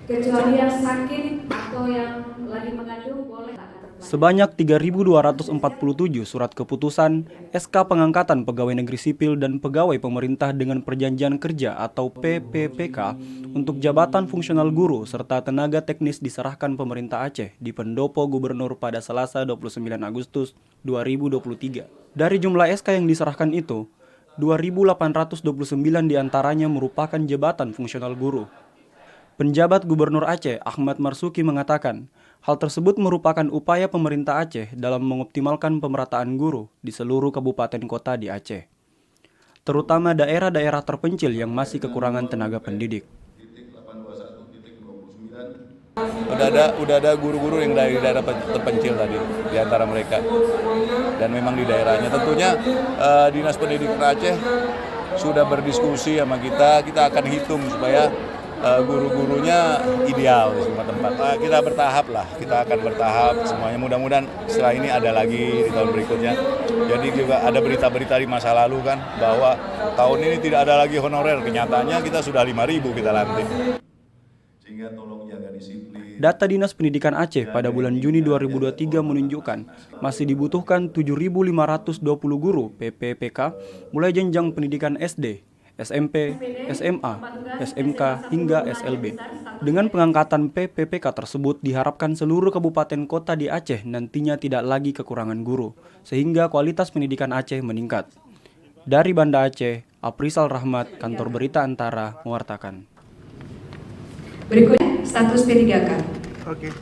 Kecuali yang sakit atau yang lagi mengandung boleh. Sebanyak 3.247 surat keputusan, SK pengangkatan pegawai negeri sipil dan pegawai pemerintah dengan perjanjian kerja atau PPPK untuk jabatan fungsional guru serta tenaga teknis diserahkan pemerintah Aceh di pendopo gubernur pada Selasa 29 Agustus 2023. Dari jumlah SK yang diserahkan itu, 2.829 diantaranya merupakan jabatan fungsional guru. Penjabat Gubernur Aceh, Ahmad Marzuki mengatakan, hal tersebut merupakan upaya pemerintah Aceh dalam mengoptimalkan pemerataan guru di seluruh kabupaten kota di Aceh, terutama daerah-daerah terpencil yang masih kekurangan tenaga pendidik. Udah ada guru-guru yang dari daerah terpencil tadi di antara mereka, dan memang di daerahnya tentunya Dinas Pendidikan Aceh sudah berdiskusi sama kita akan hitung supaya guru-gurunya ideal di semua tempat. Kita bertahap lah, kita akan bertahap semuanya. Mudah-mudahan setelah ini ada lagi di tahun berikutnya. Jadi juga ada berita-berita di masa lalu kan bahwa tahun ini tidak ada lagi honorer. Kenyataannya kita sudah 5.000 kita lantik. Sehingga tolong jaga disiplin. Data Dinas Pendidikan Aceh pada bulan Juni 2023 menunjukkan masih dibutuhkan 7.520 guru PPPK mulai jenjang pendidikan SD, SMP, SMA, SMK, hingga SLB. Dengan pengangkatan PPPK tersebut diharapkan seluruh kabupaten kota di Aceh nantinya tidak lagi kekurangan guru, sehingga kualitas pendidikan Aceh meningkat. Dari Banda Aceh, Aprisal Rahmat, Kantor Berita Antara, mewartakan. Berikutnya, status P3K. Oke.